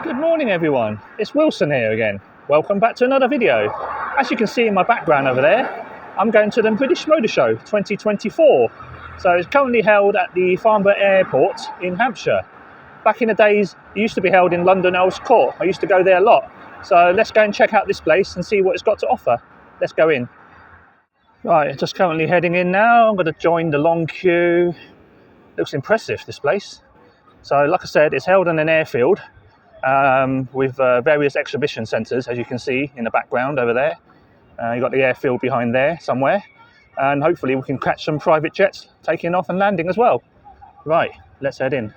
Good morning everyone, it's Wilson here again. Welcome back to another video. As you can see in my background over there, I'm going to the British Motor Show 2024. So it's currently held at the Farnborough Airport in Hampshire. Back in the days, it used to be held in London Earls Court. I used to go there a lot. So let's go and check out this place and see what it's got to offer. Let's go in. Right, just currently heading in now. I'm going to join the long queue. Looks impressive, this place. So like I said, it's held on an airfield. With various exhibition centres, as you can see in the background over there. You've got the airfield behind there somewhere, and hopefully we can catch some private jets taking off and landing as well. Right, let's head in.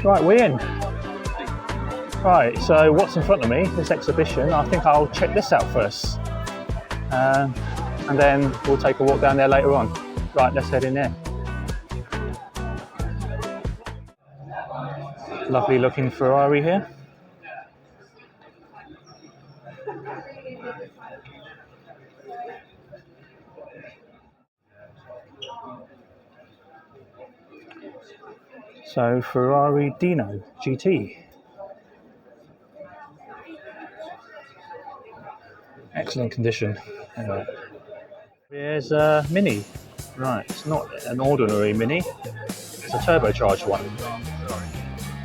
Right, we're in. Right, so what's in front of me, this exhibition, I think I'll check this out first. And then we'll take a walk down there later on. Right, let's head in there. Lovely looking Ferrari here. So Ferrari Dino GT. Excellent condition. Here's a Mini. Right, it's not an ordinary Mini, it's a turbocharged one.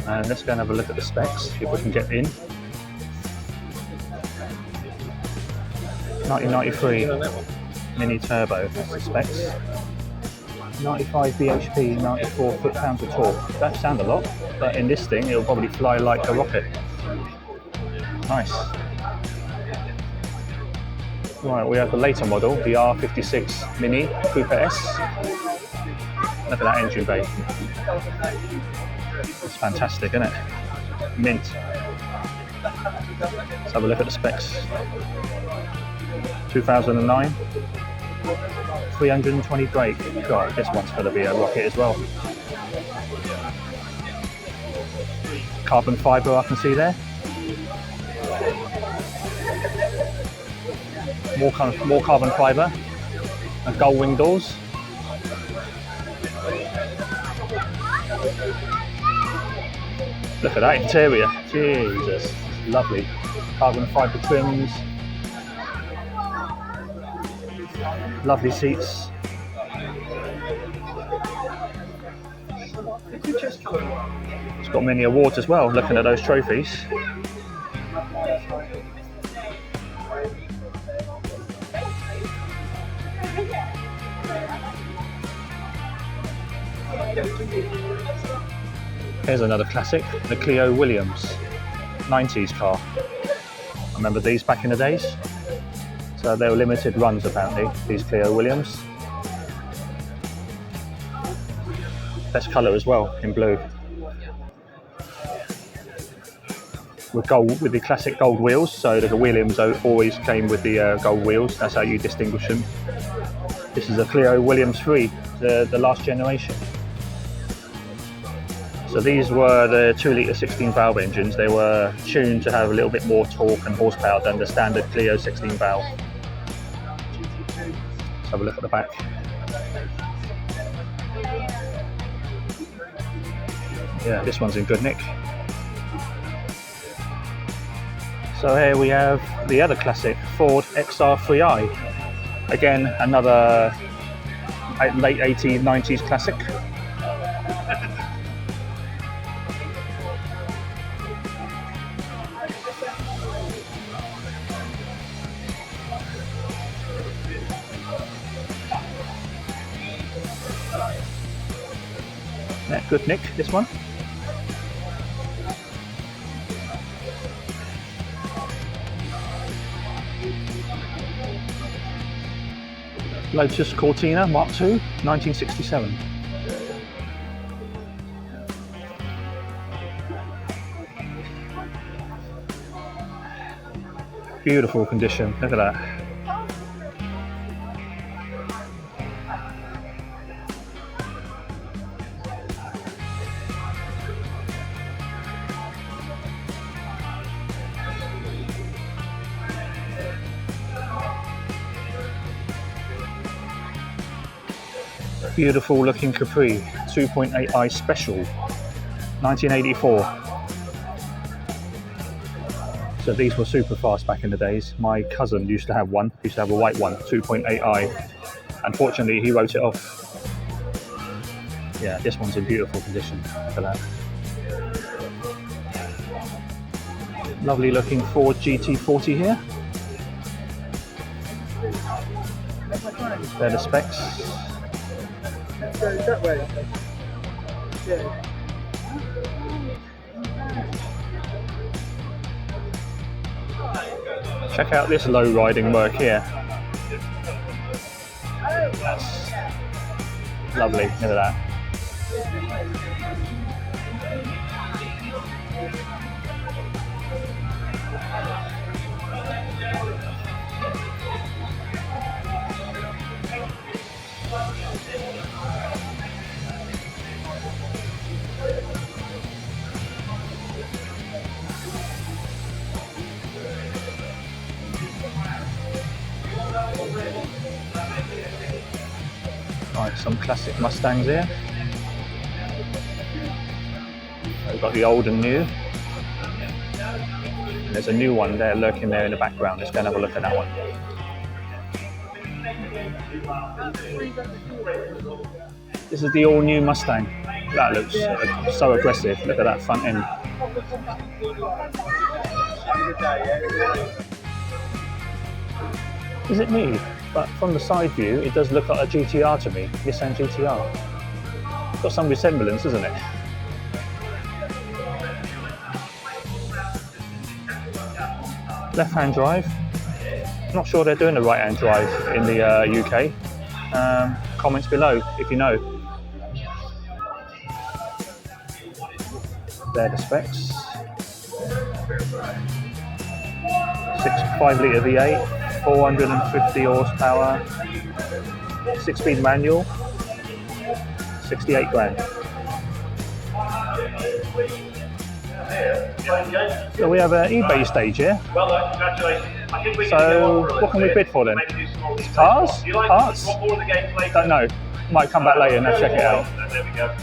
And let's go and have a look at the specs, see if we can get in. 1993 Mini Turbo, that's the specs. 95 bhp, 94 foot-pounds of torque. That sounds a lot, but in this thing it'll probably fly like a rocket. Nice. Right, we have the later model, the R56 Mini Coupe S. Look at that engine bay. It's fantastic, isn't it? Mint. Let's have a look at the specs. 2009. 320 brake. God, this one's going to be a rocket as well. Carbon fibre I can see there. More carbon fibre. And gull wing doors. Look at that interior. Jesus, lovely. Carbon fibre trims. Lovely seats. It's got many awards as well, looking at those trophies. Here's another classic, the Clio Williams 90s car. I remember these back in the days. So they were limited runs apparently, these Clio Williams. Best colour as well, in blue. With gold, with the classic gold wheels, so the Williams always came with the gold wheels, that's how you distinguish them. This is a Clio Williams 3, the last generation. So these were the 2-litre 16-valve engines. They were tuned to have a little bit more torque and horsepower than the standard Clio 16-valve. Let's have a look at the back. Yeah, this one's in good nick. So here we have the other classic, Ford XR3i. Again, another late 80s, 90s classic. Yeah, good nick, this one. Lotus Cortina Mark II, 1967. Beautiful condition, look at that. Beautiful looking Capri 2.8i Special 1984. So these were super fast back in the days. My cousin used to have one, used to have a white one, 2.8i. Unfortunately, he wrote it off. Yeah, this one's in beautiful condition. Look at that. Lovely looking Ford GT40 here. They're the specs. That way. Yeah. Check out this low riding work here. That's lovely, look at that. Right, some classic Mustangs here. We've got the old and new. And there's a new one there lurking there in the background. Let's go and have a look at that one. This is the all new Mustang. That looks so aggressive. Look at that front end. Is it me? But from the side view, it does look like a GTR to me, Nissan GTR. It's got some resemblance, isn't it? Left-hand drive. Not sure they're doing the right-hand drive in the UK. Comments below if you know. They're the specs. 5 litre V8. 450 horsepower, 6-speed manual, 68 grand. So we have an eBay stage here. Well done, congratulations. So what can we bid for then? Cars? Parts? Don't know. Might come back later and check it out.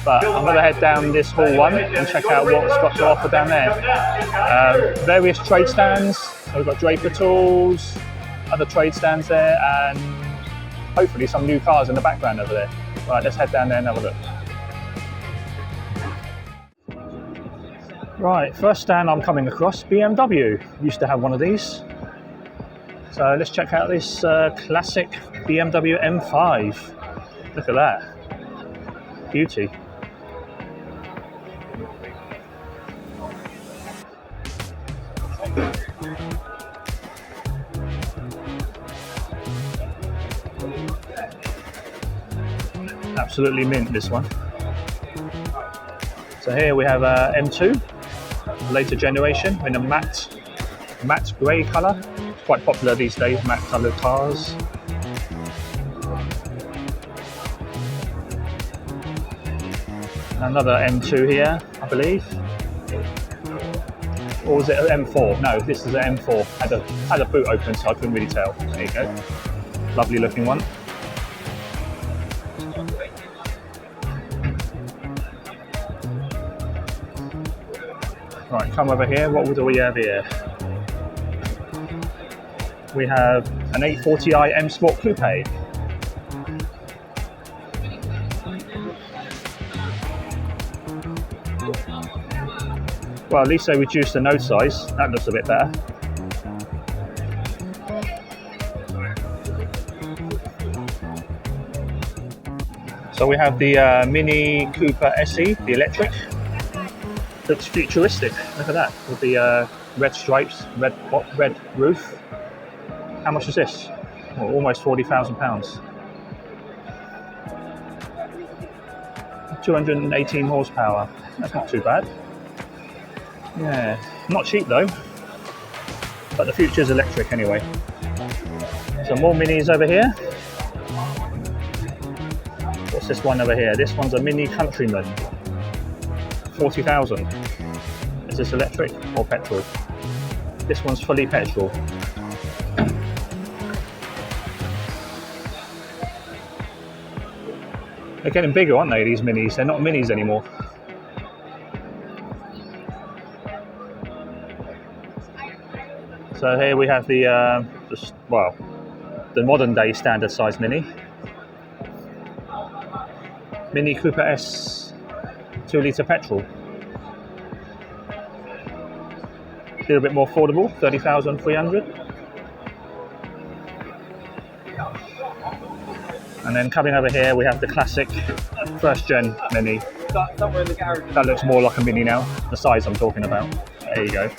But I'm going to head down this hall one and check out what's got to offer down there. Various trade stands. So we've got Draper Tools, other trade stands there, and hopefully some new cars in the background over there. Right, let's head down there and have a look. Right, first stand I'm coming across, BMW. Used to have one of these. So let's check out this classic BMW M5. Look at that. Beauty. Absolutely mint, this one. So here we have a M2, later generation, in a matte grey colour. It's quite popular these days, matte coloured cars. Another M2 here, I believe. Or was it an M4? No, this is an M4. Had a boot open, so I couldn't really tell. There you go. Lovely looking one. Right, come over here. What do we have here? We have an 840i M Sport Coupe. Well, at least they reduced the nose size. That looks a bit better. So we have the Mini Cooper SE, the electric. Looks futuristic. Look at that, with the red stripes, red roof. How much is this? Well, almost £40,000. 218 horsepower. That's not too bad. Yeah, not cheap though. but the future is electric anyway. Some more minis over here. What's this one over here? This one's a Mini Countryman, 40,000. Is this electric or petrol? This one's fully petrol. They're getting bigger, aren't they, these minis? They're not minis anymore. So here we have the modern day standard size Mini. Mini Cooper S 2 litre petrol. A little bit more affordable, 30,300. And then coming over here we have the classic first gen Mini. That looks more like a Mini now, the size I'm talking about. There you go.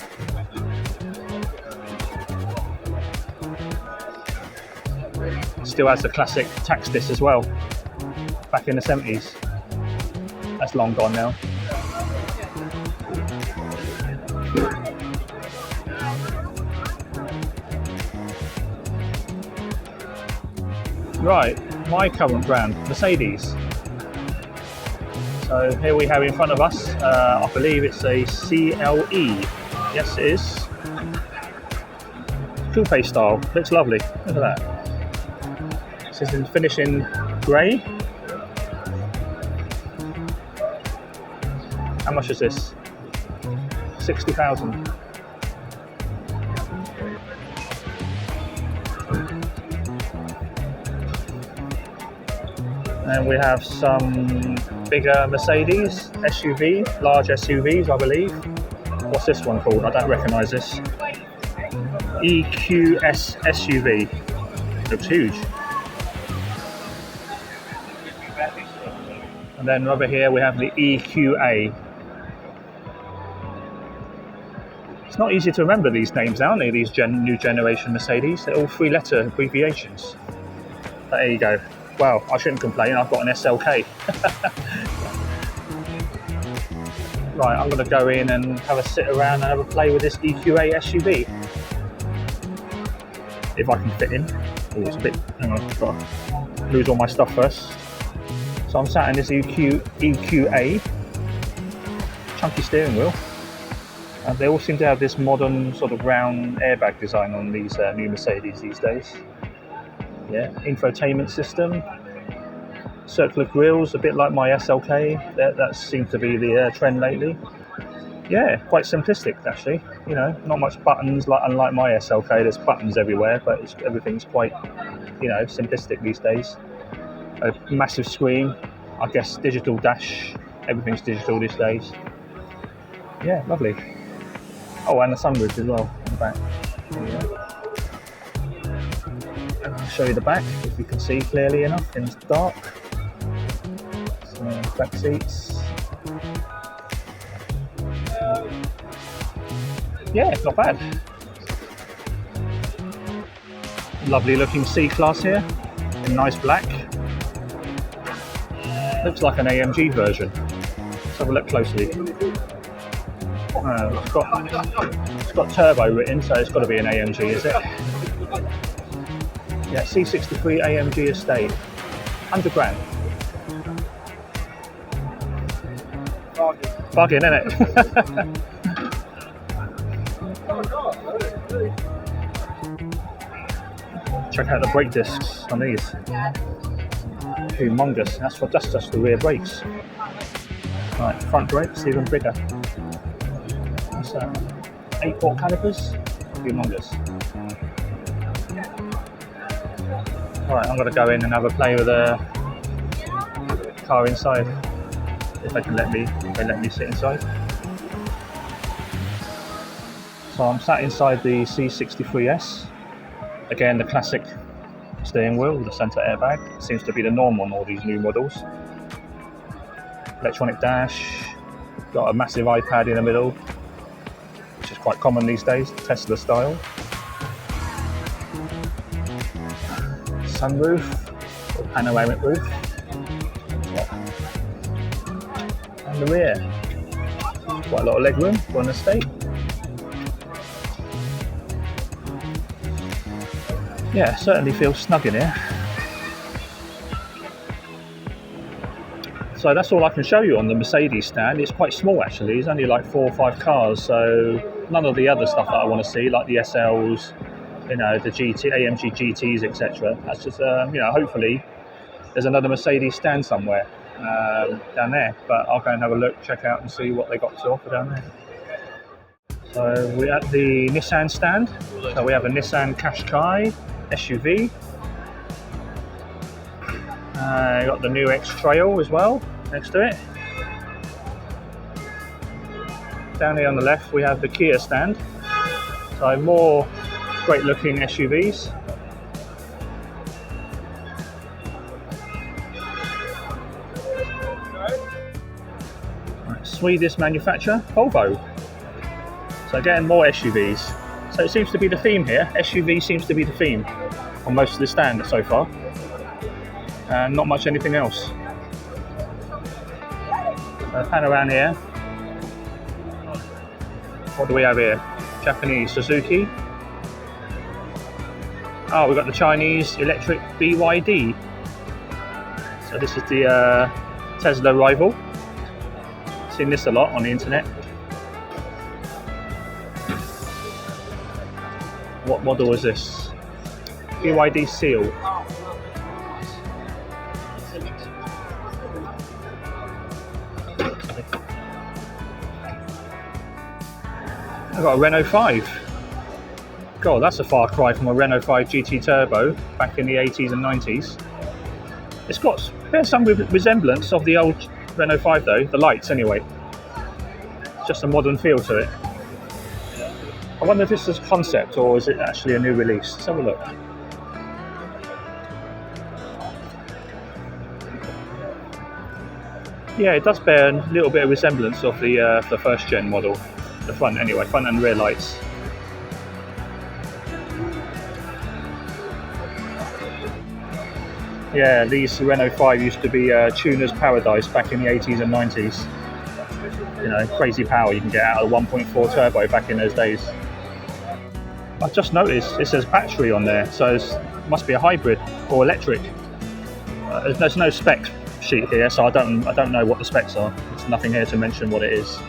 Still has the classic tax disc as well, back in the 70s. That's long gone now. Right, my current brand, Mercedes. So here we have in front of us, I believe it's a CLE. Yes, it is. Coupe style, looks lovely, look at that. This is in finishing grey. How much is this? 60,000. And we have some bigger Mercedes SUV, large SUVs, I believe. What's this one called? I don't recognise this. EQS SUV. Looks huge. And then over here we have the EQA. It's not easy to remember these names now, aren't they? These new generation Mercedes. They're all 3-letter abbreviations. But there you go. Well, I shouldn't complain, I've got an SLK. Right, I'm going to go in and have a sit around and have a play with this EQA SUV. If I can fit in. Oh, it's a bit, hang on, I've got to lose all my stuff first. So I'm sat in this EQA, chunky steering wheel. And they all seem to have this modern sort of round airbag design on these new Mercedes these days. Yeah, infotainment system, circular grills, a bit like my SLK. That seems to be the trend lately. Yeah, quite simplistic actually. You know, not much buttons, unlike my SLK. There's buttons everywhere, but everything's quite, you know, simplistic these days. A massive screen, I guess digital dash. Everything's digital these days. Yeah, lovely. Oh, and the sunroof as well on the back. There you go. I'll show you the back if you can see clearly enough in the dark. Some back seats. Yeah, not bad. Lovely looking C-Class here in nice black. Looks like an AMG version. Let's have a look closely. It's got turbo written, so it's got to be an AMG, is it? Yeah, C63 AMG estate, 100 grand. Bargain, isn't it? Check out the brake discs on these. Humongous. That's just the rear brakes. Right, front brakes even bigger. That's 8-port calipers. Humongous. Alright, I'm going to go in and have a play with the car inside. If they let me sit inside. So I'm sat inside the C63S. Again, the classic steering wheel with the centre airbag. Seems to be the norm on all these new models. Electronic dash. Got a massive iPad in the middle, which is quite common these days, Tesla style. Sunroof, or panoramic roof. And the rear. Quite a lot of legroom for an estate. Yeah, certainly feels snug in here. So that's all I can show you on the Mercedes stand. It's quite small actually, it's only like 4 or 5 cars, so none of the other stuff that I want to see, like the SLs, you know, the AMG GTs, etc. That's just, you know, hopefully there's another Mercedes stand somewhere down there, but I'll go and have a look, check out and see what they got to offer down there. So we're at the Nissan stand, so we have a Nissan Qashqai SUV. Got the new X-Trail as well, next to it. Down here on the left we have the Kia stand, so more great looking SUVs. Right, Swedish manufacturer, Volvo. So again, more SUVs. So it seems to be the theme here, SUV seems to be the theme on most of the stand so far. And not much anything else. Pan around here. What do we have here? Japanese Suzuki. Oh, we've got the Chinese electric BYD. So this is the Tesla rival. Seen this a lot on the internet. What model is this? BYD Seal. I've got a Renault 5. God, that's a far cry from a Renault 5 GT Turbo back in the 80s and 90s. There's some resemblance of the old Renault 5 though, the lights anyway. Just a modern feel to it. I wonder if this is a concept or is it actually a new release. Let's have a look. Yeah, it does bear a little bit of resemblance of the first gen model. The front anyway, front and rear lights. Yeah, these Renault 5 used to be tuner's paradise back in the 80s and 90s. You know, crazy power you can get out of a 1.4 turbo back in those days. I've just noticed it says battery on there, so it must be a hybrid or electric. There's no spec sheet here, so I don't know what the specs are. There's nothing here to mention what it is.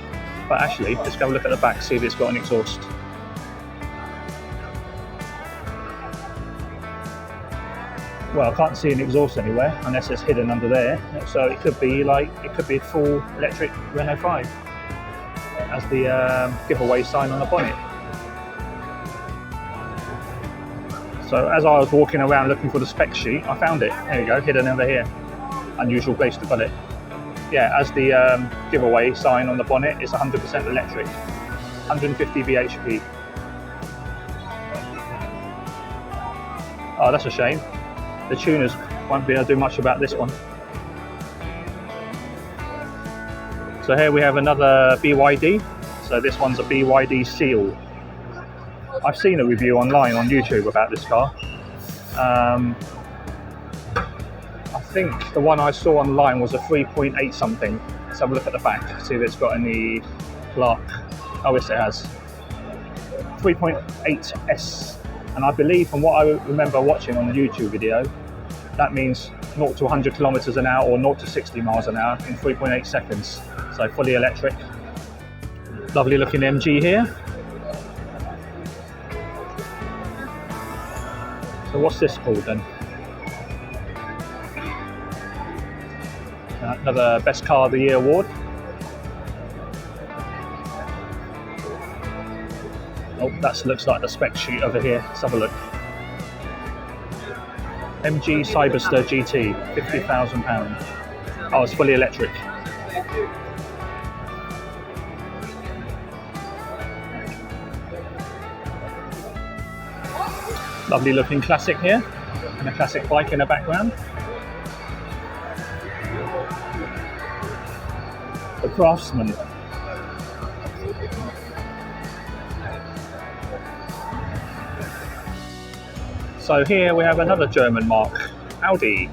But actually, let's go look at the back, see if it's got an exhaust. Well, I can't see an exhaust anywhere unless it's hidden under there. So it could be a full electric Renault 5 as the giveaway sign on the bonnet. So as I was walking around looking for the spec sheet, I found it. There you go, hidden over here. Unusual place to put it. Yeah, as the giveaway sign on the bonnet, it's 100% electric, 150 bhp. Oh, that's a shame. The tuners won't be able to do much about this one. So here we have another BYD. So this one's a BYD Seal. I've seen a review online on YouTube about this car. I think the one I saw online was a 3.8 something. Let's have a look at the back, see if it's got any plaque. Oh yes, it has. 3.8S. And I believe from what I remember watching on the YouTube video, that means 0 to 100 kilometers an hour or 0 to 60 miles an hour in 3.8 seconds. So fully electric. Lovely looking MG here. So what's this called then? Another Best Car of the Year award. Oh, that looks like the spec sheet over here. Let's have a look. MG Cyberster GT, £50,000. Oh, it's fully electric. Lovely looking classic here, and a classic bike in the background. The Craftsman. So here we have another German marque, Audi.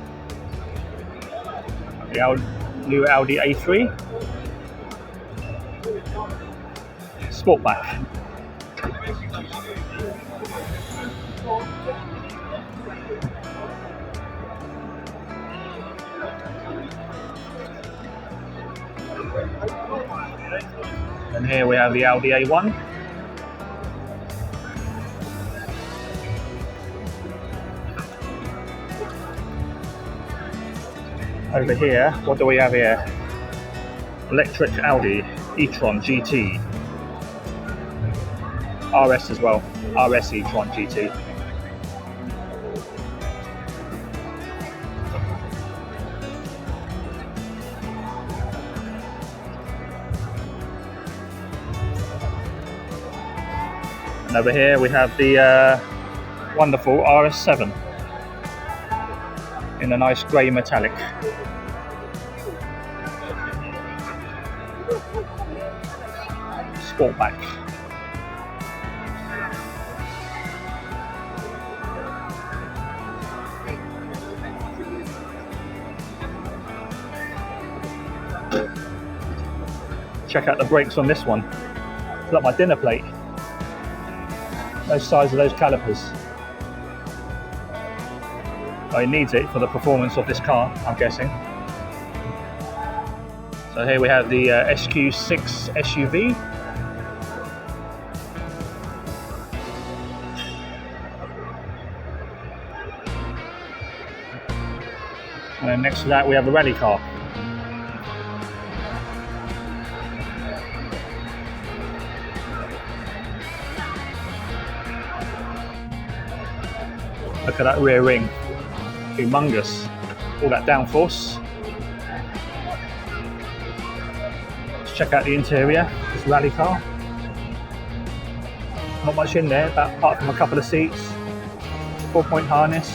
The new Audi A3. Sportback. And here we have the Audi A1. Over here, what do we have here? Electric Audi e-tron GT. RS as well, RS e-tron GT. And over here we have the wonderful RS7 in a nice grey metallic. Sportback. Check out the brakes on this one. It's like my dinner plate. Those size of those calipers. Oh, it needs it for the performance of this car, I'm guessing. So here we have the SQ6 SUV. And then next to that we have a rally car. Look at that rear ring, humongous, all that downforce. Let's check out the interior, this rally car. Not much in there, apart from a couple of seats, 4-point harness.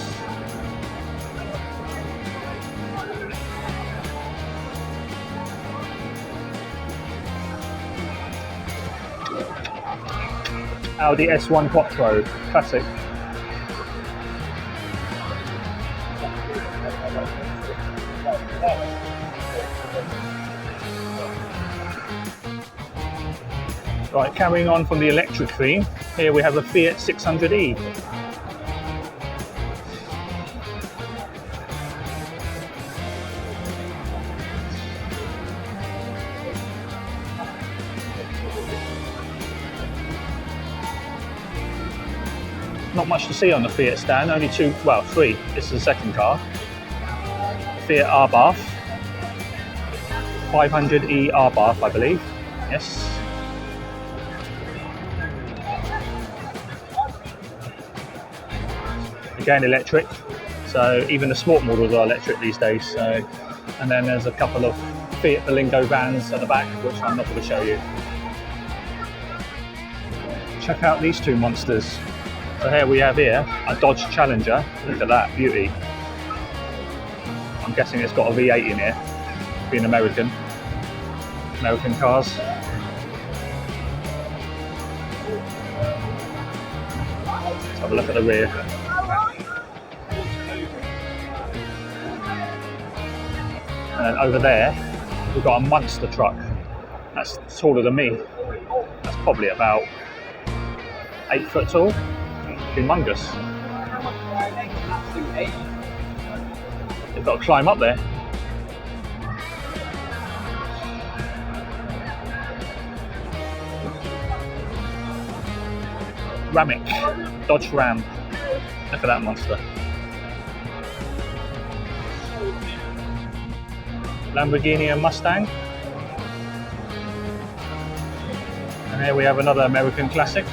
Audi S1 Quattro, classic. Right, carrying on from the electric theme, here we have a Fiat 600e. Not much to see on the Fiat stand, only three. This is the second car. Fiat R-Bath, 500e R-Bath, I believe. Yes. Again, electric. So even the sport models are electric these days. So, and then there's a couple of Fiat Berlingo vans at the back, which I'm not going to show you. Check out these two monsters. So here we have a Dodge Challenger. Look at that beauty. I'm guessing it's got a V8 in here, being American cars. Let's have a look at the rear. And then over there, we've got a monster truck. That's taller than me. That's probably about 8 foot tall. Humongous. You've got to climb up there. Ramic, Dodge Ram. Look at that monster. Lamborghini and Mustang. And here we have another American classic.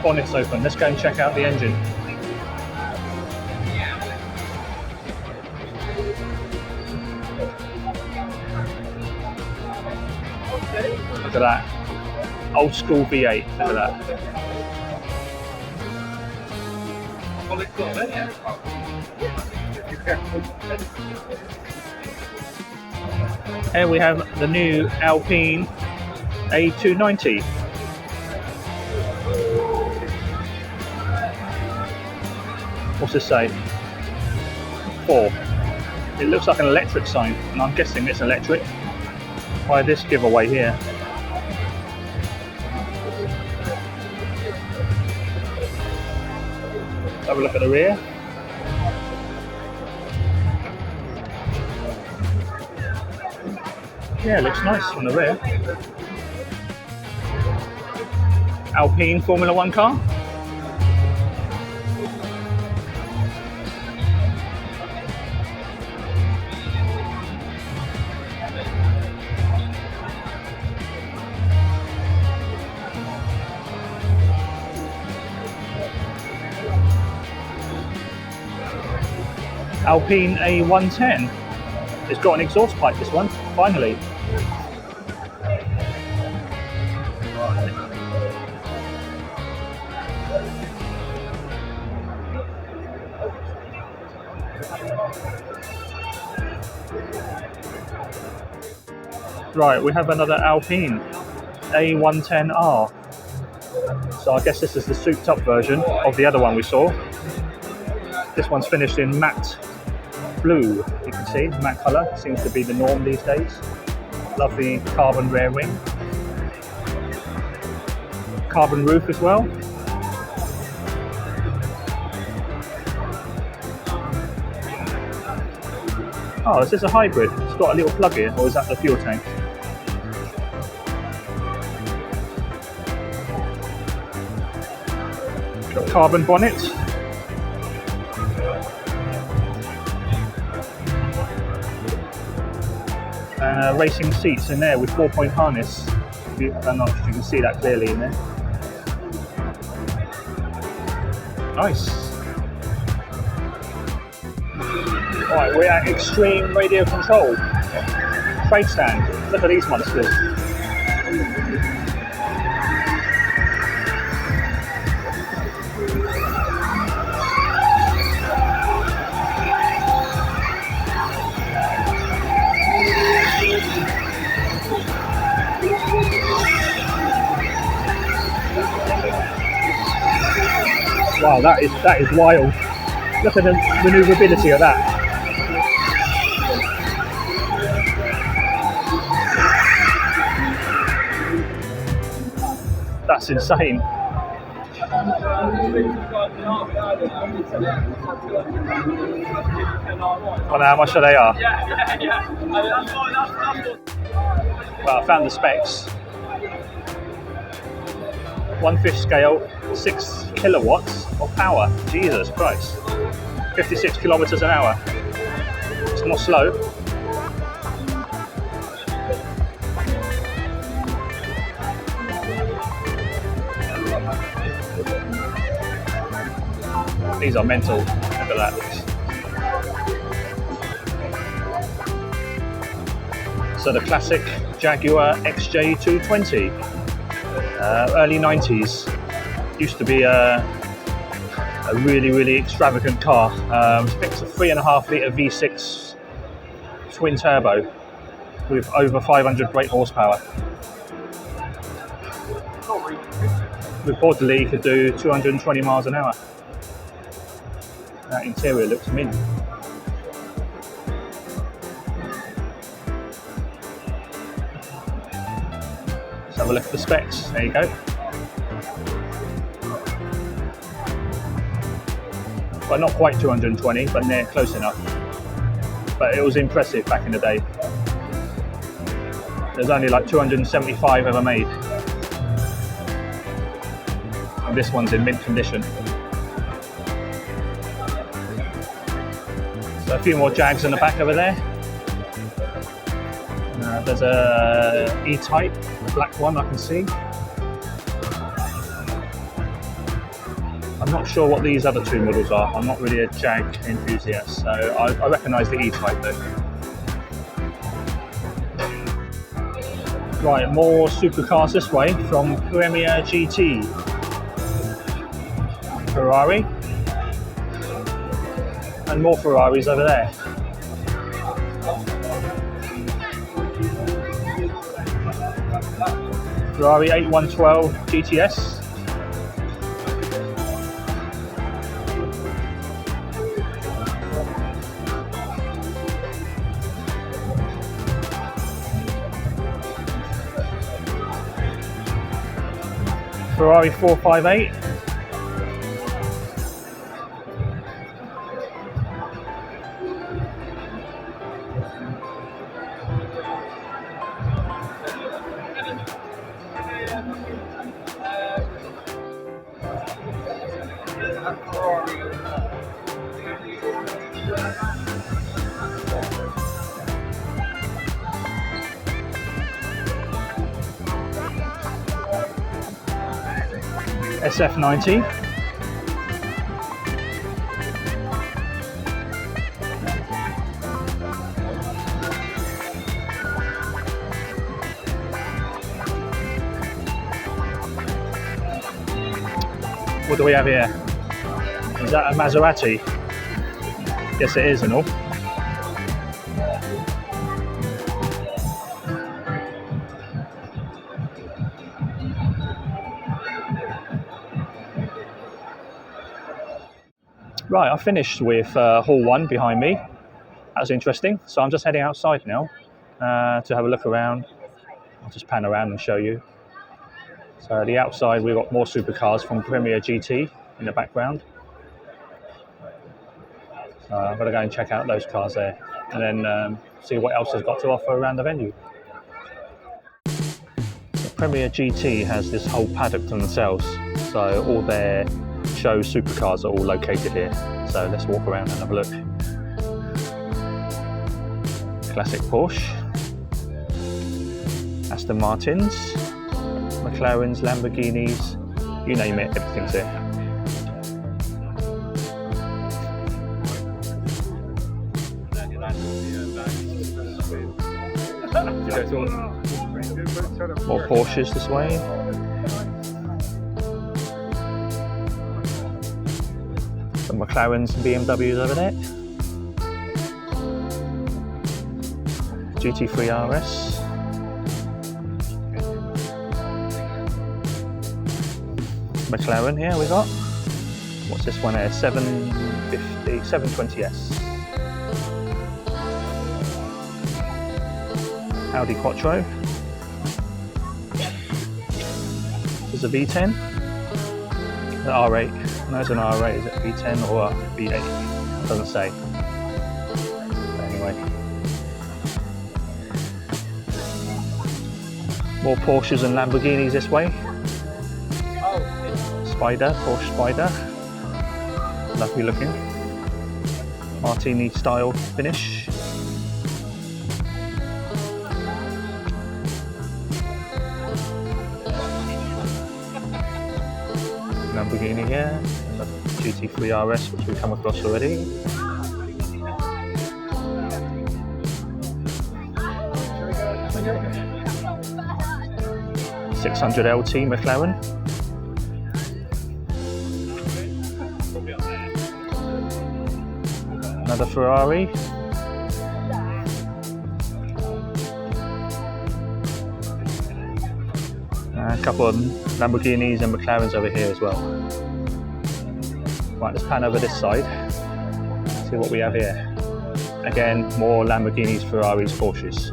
Bonnet's open. Let's go and check out the engine. Look at that. Old school V8. Look at that. Here we have the new Alpine A290. What's this say? 4. It looks like an electric sign, and I'm guessing it's electric by this giveaway here. Let's have a look at the rear. Yeah, it looks nice from the rear. Alpine Formula One car. Alpine A110. It's got an exhaust pipe, this one, finally. Right, we have another Alpine A110R. So I guess this is the souped up version of the other one we saw. This one's finished in matte blue, you can see, matte colour, seems to be the norm these days. Lovely carbon rear wing. Carbon roof as well. Oh, is this a hybrid? It's got a little plug here, or is that the fuel tank? Got carbon bonnet. And racing seats in there with 4-point harness. I don't know if you can see that clearly in there. Nice. Right, we're at Extreme Radio Control trade stand. Look at these monsters. Wow, that is wild. Look at the manoeuvrability of that. That's insane. I know how much they are. Well, I found the specs. 1 fish scale, 6 kilowatts of power. Jesus Christ. 56 kilometers an hour. It's not slow. These are mental. Look at that. So the classic Jaguar XJ220, early 90s, used to be a really extravagant car. It's a 3.5 litre V6 twin turbo with over 500 brake horsepower. Reportedly, you could do 220 miles an hour. That interior looks mint. Let's have a look at the specs. There you go. Well, not quite 220, but near close enough. But it was impressive back in the day. There's only like 275 ever made. And this one's in mint condition. So a few more Jags in the back over there. There's a E-Type, a black one I can see. I'm not sure what these other two models are. I'm not really a Jag enthusiast, so I recognise the E-Type though. Right, more supercars this way from Premier GT. Ferrari. And more Ferraris over there. Ferrari 8112 GTS. Ferrari 458. SF90. What do we have here? Is that a Maserati? Yes, it is and all. Right, I finished with Hall 1 behind me. That was interesting. So I'm just heading outside now to have a look around. I'll just pan around and show you. So the outside, we've got more supercars from Premier GT in the background. I'm going to go and check out those cars there and then see what else has got to offer around the venue. The Premier GT has this whole paddock to themselves, so all their show supercars are all located here. So let's walk around and have a look. Classic Porsche, Aston Martins, McLarens, Lamborghinis, you name it, everything's here. More Porsches this way. Some McLarens and BMWs over there. GT3 RS. McLaren here we got. What's this one here? 750, 720S. Audi Quattro. There's a V10. The R8. No, it's an R8. Is it V10 or V8? Doesn't say. But anyway. More Porsches and Lamborghinis this way. Spider, Porsche Spider. Lovely looking. Martini style finish. Lamborghini here, and the GT3 RS, which we've come across already. .600 LT McLaren. Another Ferrari. A couple of Lamborghinis and McLarens over here as well. Right, let's pan over this side. See what we have here. Again, more Lamborghinis, Ferraris, Porsches.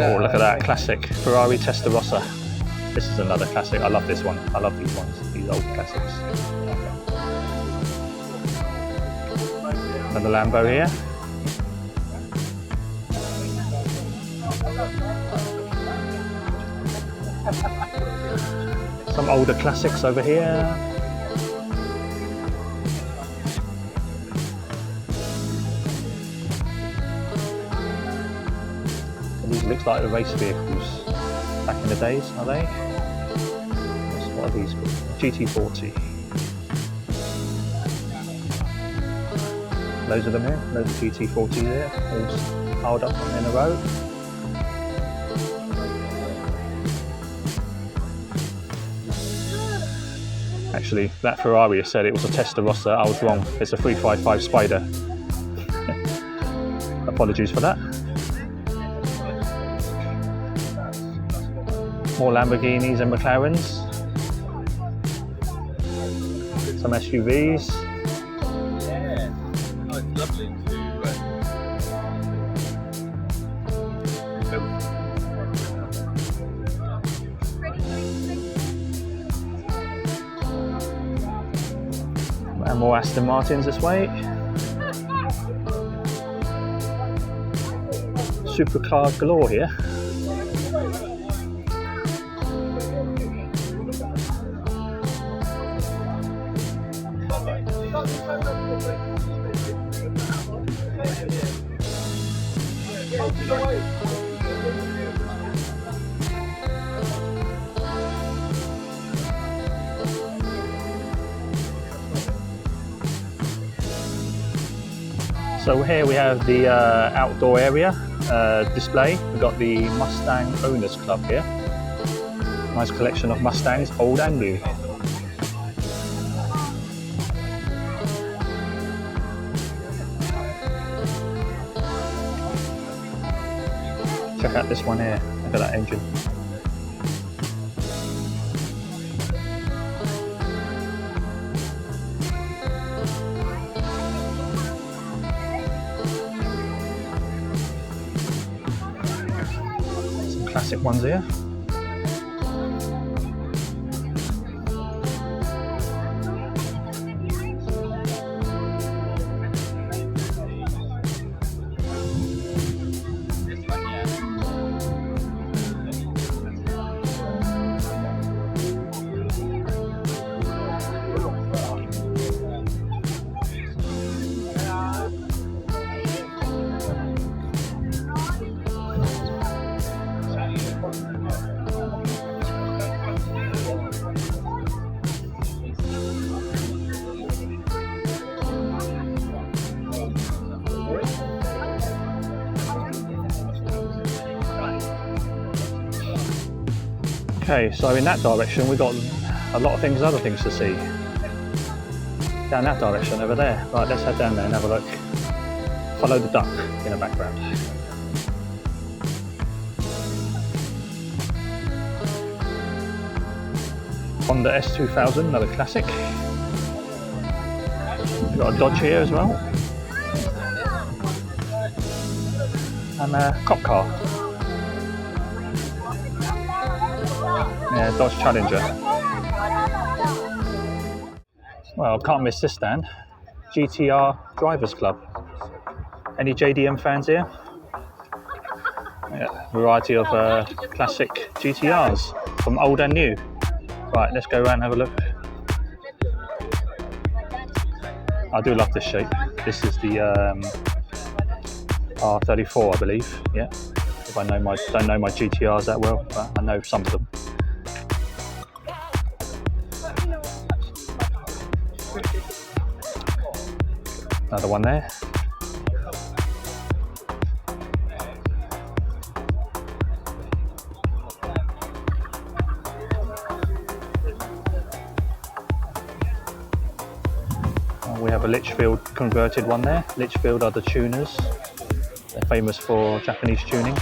Oh, look at that classic Ferrari Testarossa. This is another classic. I love this one. I love these ones, these old classics. Another Lambo here. Some older classics over here. These look like the race vehicles back in the days, are they? What are these? GT40. Loads of them here, loads of GT40s here, all piled up in a row. Actually, that Ferrari said it was a Testarossa. I was wrong. It's a 355 Spider. Apologies for that. More Lamborghinis and McLarens. Some SUVs. And more Aston Martins this way. Supercar galore here. So here we have the outdoor area display. We've got the Mustang Owners Club here. Nice collection of Mustangs, old and new. Check out this one here. Look at that engine. Classic ones here. Okay, so in that direction we've got a lot of things, other things to see. Down that direction over there. Right, let's head down there and have a look. Follow the duck in the background. Honda S2000, another classic. We've got a Dodge here as well. And a cop car. Yeah, Dodge Challenger. Well, can't miss this stand. GTR Drivers Club. Any JDM fans here? Yeah, variety of classic GTRs from old and new. Right, let's go around and have a look. I do love this shape. This is the R34, I believe. Yeah. If I don't know my GTRs that well, but I know some of them. Another one there. We have a Litchfield converted one there. Litchfield are the tuners. They're famous for Japanese tuning.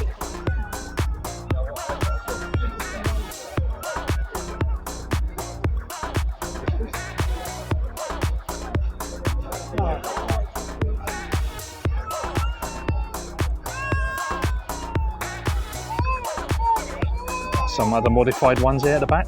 Some other modified ones here at the back.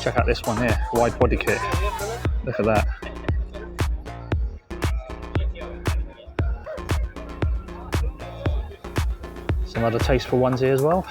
Check out this one here, wide body kit. Look at that. Some other tasteful ones here as well.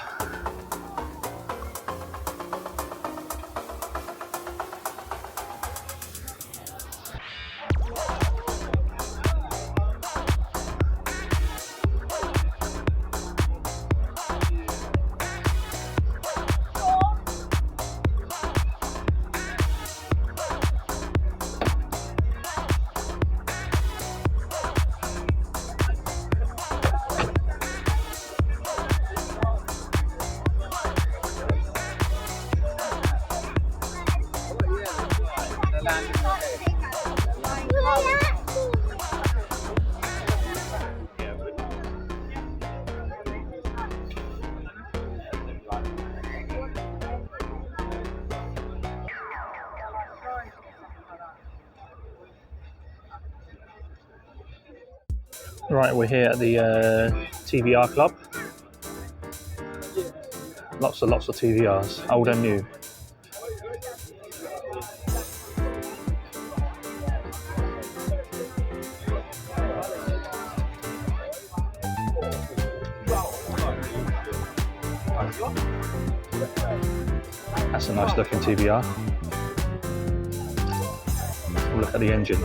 Right, we're here at the TVR Club. Lots of TVRs, old and new. That's That's a nice looking TVR. Look at the engine.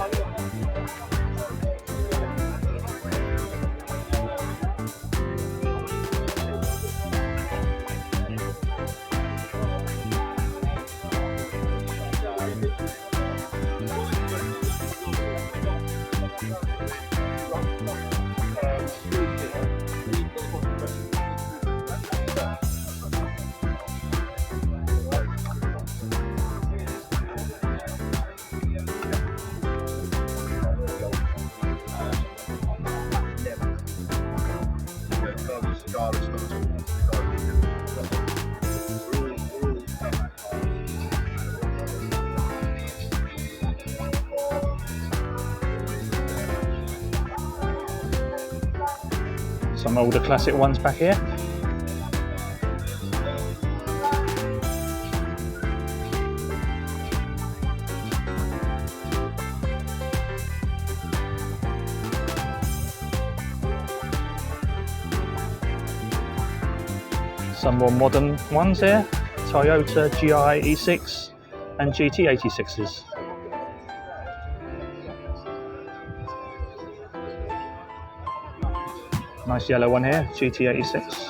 Some older classic ones back here. Some more modern ones here. Toyota GR86 and GT86s. Nice yellow one here, GT86.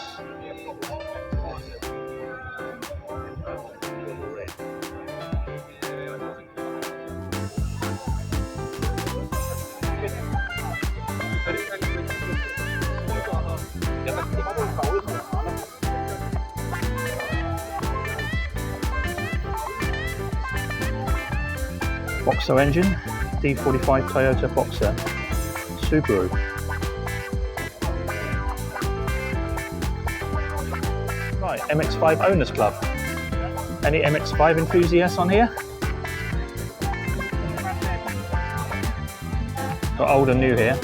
Boxer engine, D45 Toyota Boxer, Subaru. Right, MX5 Owners Club. Any MX5 enthusiasts on here? Got old and new here.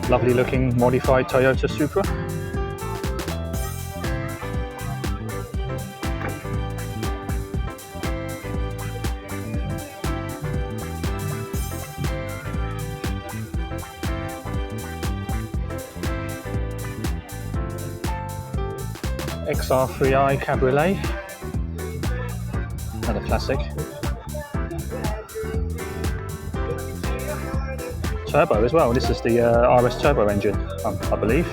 Lovely looking modified Toyota Supra. XR3i Cabriolet, another classic. Turbo as well. This is the RS turbo engine, I believe.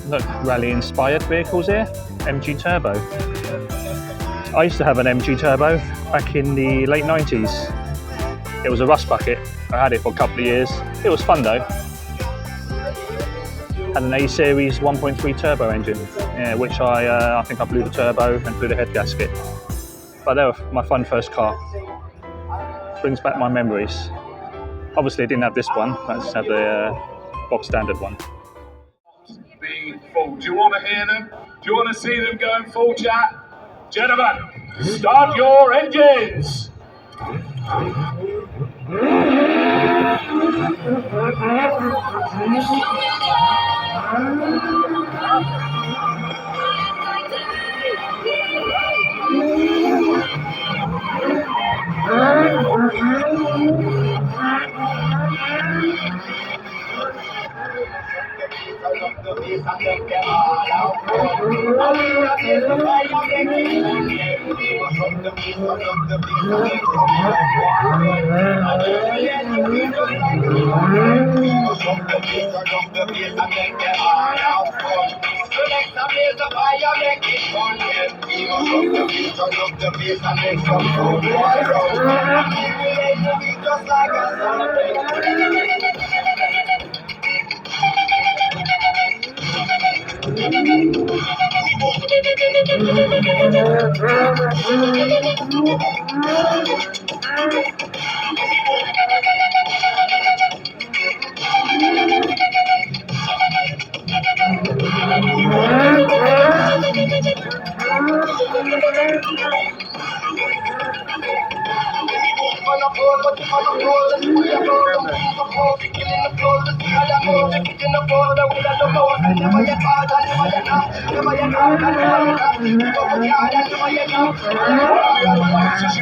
Look, rally inspired vehicles here. MG Turbo. I used to have an MG Turbo back in the late 90s. It was a rust bucket. I had it for a couple of years. It was fun though. Had an A series 1.3 turbo engine, which I think I blew the turbo and blew the head gasket. But they were my fun first car. Brings back my memories. Obviously I didn't have this one. I just have the box standard one. Being full. Do you want to hear them? Do you want to see them going full, chat? Gentlemen, start your engines! You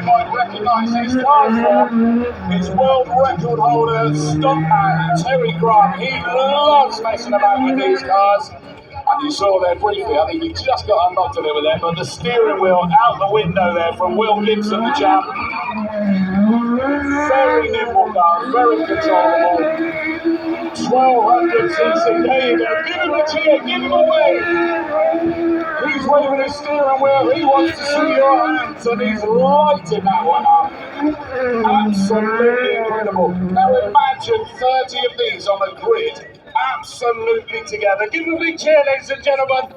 might recognise these cars from is world record holder stuntman Terry Grant. He loves messing about with these cars. And you saw there briefly, I think he just got unlocked a little bit there, but the steering wheel out the window there from Will Gibson, the champ. Very nimble car, very controllable. 1200cc, there you go. Give him a cheer, give him a wave. He's waving his steering wheel, he wants to see your hands, and he's lighting that one up. Absolutely incredible. Now imagine 30 of these on a grid. Absolutely together. Give them a big cheer, ladies and gentlemen.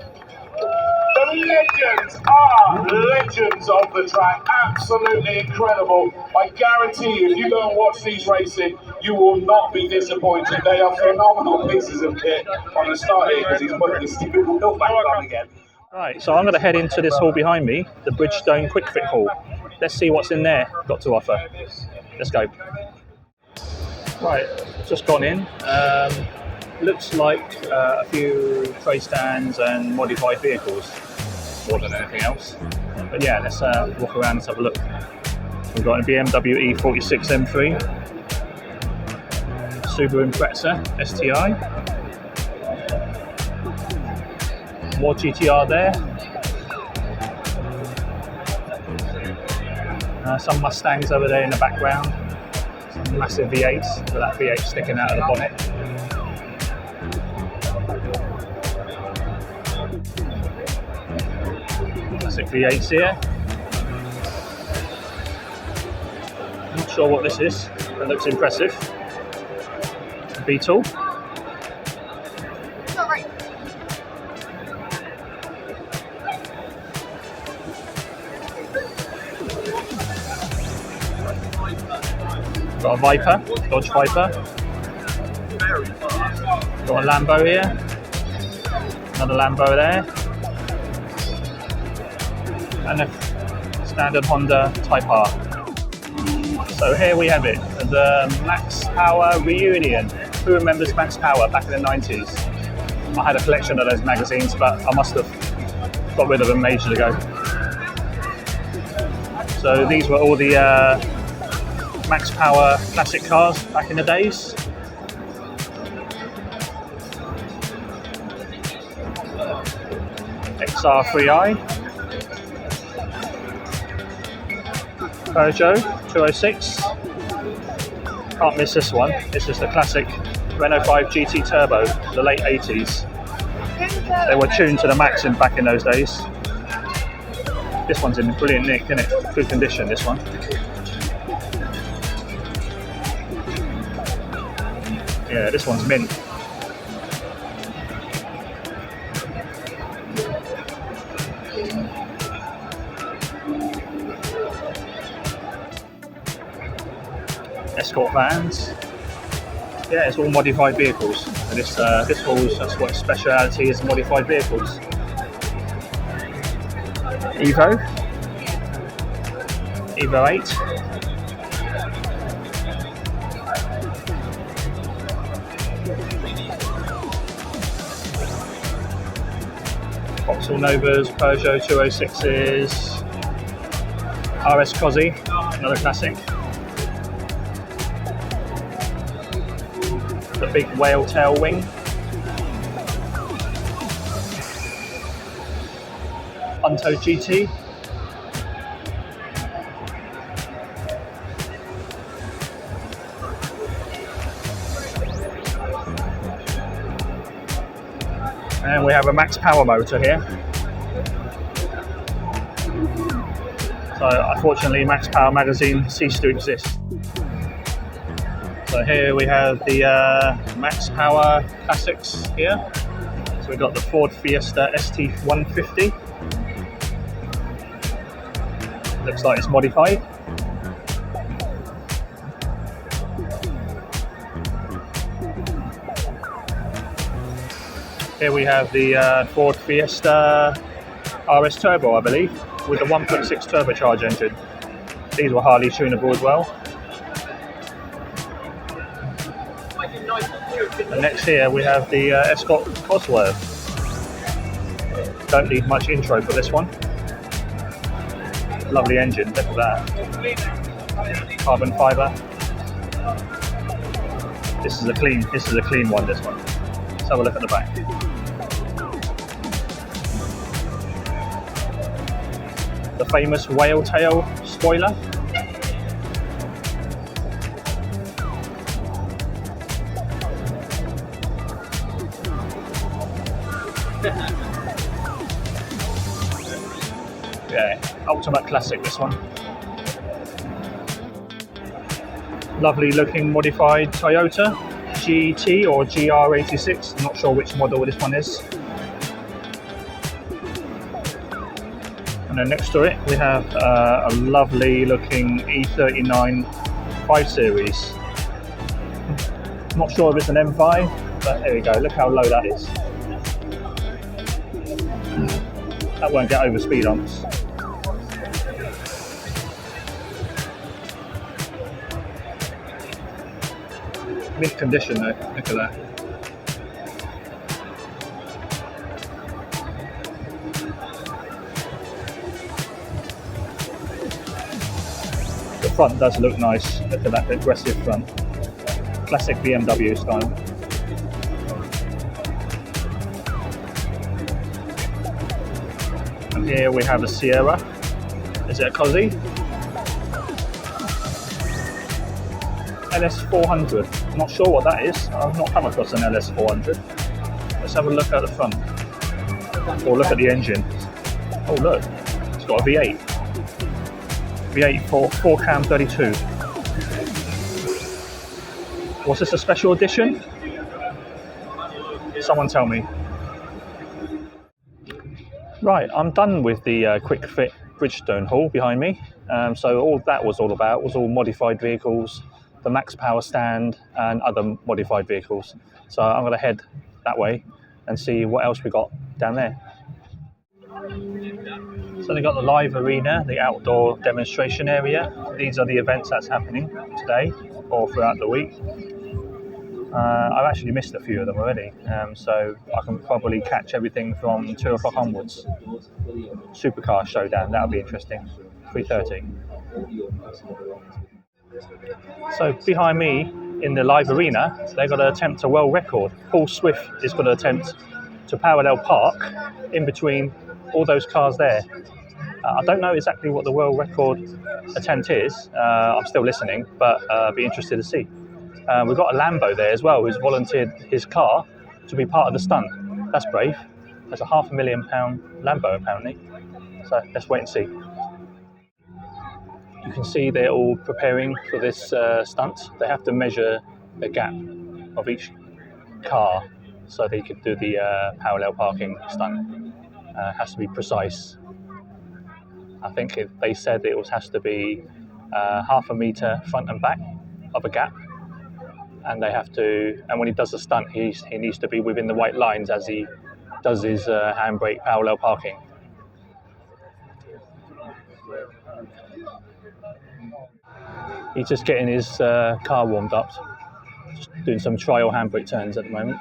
The legends are legends of the track. Absolutely incredible. I guarantee you, if you go and watch these racing, you will not be disappointed. They are phenomenal pieces of kit. On the start here, because he's putting the steering wheel back on again. Right, so I'm going to head into this hall behind me, the Bridgestone Quick Fit Hall. Let's see what's in there, got to offer. Let's go. Right, just gone in. Looks like a few tray stands and modified vehicles more than anything else. But yeah, let's walk around and have a look. We've got a BMW E46 M3, Subaru Impreza STI, more GTR there, some Mustangs over there in the background, some massive V8s with that V8 sticking out of the bonnet. Classic V8s here. Not sure what this is, but it looks impressive. Beetle. Got a Viper, Dodge Viper. Got a Lambo here. Another Lambo there. And a standard Honda Type R. So here we have it, the Max Power reunion. Who remembers Max Power back in the 90s? I had a collection of those magazines, but I must have got rid of them ages ago. So these were all the Max Power classic cars back in the days. XR3i. Peugeot 206. Can't miss this one. This is the classic Renault 5 GT Turbo, the late 80s. They were tuned to the max back in those days. This one's in brilliant nick, isn't it? Good condition, this one. Yeah, this one's mint. Escort vans. Yeah, it's all modified vehicles. And this hall's, that's what its speciality is, modified vehicles. Evo 8. Vauxhall Novas, Peugeot 206s, RS Cosy, another classic. The big whale tail wing. Unto GT. And we have a Max Power motor here. So unfortunately Max Power magazine ceased to exist. So here we have the Max Power classics here. So we've got the Ford Fiesta ST150. Looks like it's modified. Here we have the Ford Fiesta RS Turbo, I believe, with the 1.6 turbocharged engine. These were highly tunable as well. And next here we have the Escort Cosworth. Don't need much intro for this one. Lovely engine, look at that. Carbon fibre. This is a clean one, this one. Let's have a look at the back. The famous whale tail spoiler. Yeah, ultimate classic, this one. Lovely looking modified Toyota GT or GR86. I'm not sure which model this one is. And then next to it we have a lovely looking E39 5 Series. I'm not sure if it's an M5, but there we go, look how low that is. That won't get over speed bumps. Mint condition though, look at that. The front does look nice, look at that aggressive front. Classic BMW style. And here we have a Sierra. Is it a Cosy? LS400. I'm not sure what that is. I've not come across an LS400. Let's have a look at the front. Or look at the engine. Oh look, it's got a V8. V8 4 cam 32. Was this a special edition? Someone tell me. Right, I'm done with the quick fit Bridgestone haul behind me. So all that was all about was all modified vehicles, the max power stand and other modified vehicles. So I'm going to head that way and see what else we got down there. So they've got the live arena, the outdoor demonstration area. These are the events that's happening today or throughout the week. I've actually missed a few of them already, so I can probably catch everything from 2 o'clock onwards. Supercar showdown, that'll be interesting. 3:30. So behind me in the live arena, they've got to attempt a world record. Paul Swift is going to attempt to parallel park in between all those cars there. I don't know exactly what the world record attempt is. I'm still listening, but I'll be interested to see. We've got a Lambo there as well, who's volunteered his car to be part of the stunt. That's brave. That's a £500,000 Lambo apparently. So let's wait and see. You can see they're all preparing for this stunt. They have to measure the gap of each car so they can do the parallel parking stunt. It has to be precise. I think they said it has to be half a metre front and back of a gap. And they have to, and when he does the stunt, he needs to be within the white lines as he does his handbrake parallel parking. He's just getting his car warmed up, just doing some trial handbrake turns at the moment.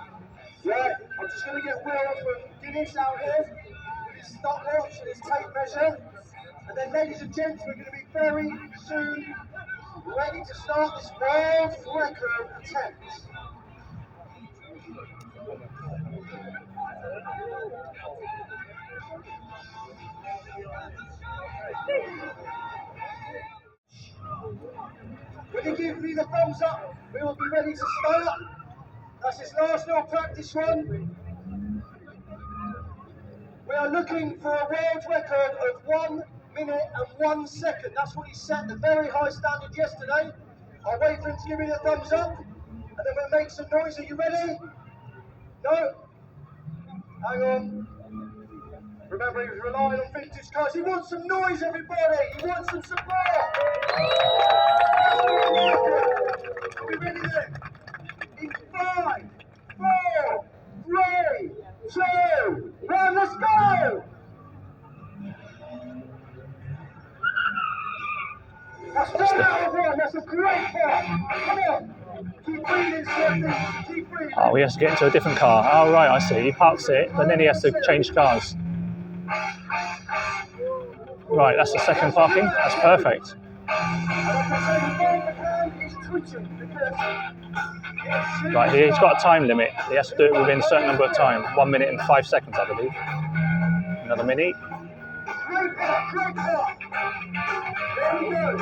Right, I'm just going to get Will from Guinness out here with his stopwatch and his tape measure. And then, ladies and gents, we're going to be very soon ready to start this world record attempt. When you give me the thumbs up, we will be ready to start. That's his last little practice run. We are looking for a world record of 1 minute and 1 second. That's what he set the very high standard yesterday. I'll wait for him to give me the thumbs up, and then we'll make some noise. Are you ready? No? Hang on. Remember, he was relying on vintage cars. He wants some noise, everybody. He wants some support. Are we ready then? In 5, 4, 3, 2, 1, let's go! That's 1 out of 1. That's a great part. Come on. Keep breathing, Swifty. Keep breathing. Oh, he has to get into a different car. Oh, right, I see. He parks it, and then he has to change cars. Right, that's the second parking. That's perfect. Right, he's got a time limit. He has to do it within a certain number of time. 1 minute and 5 seconds, I believe. Another Mini. Great part, great part. There we go.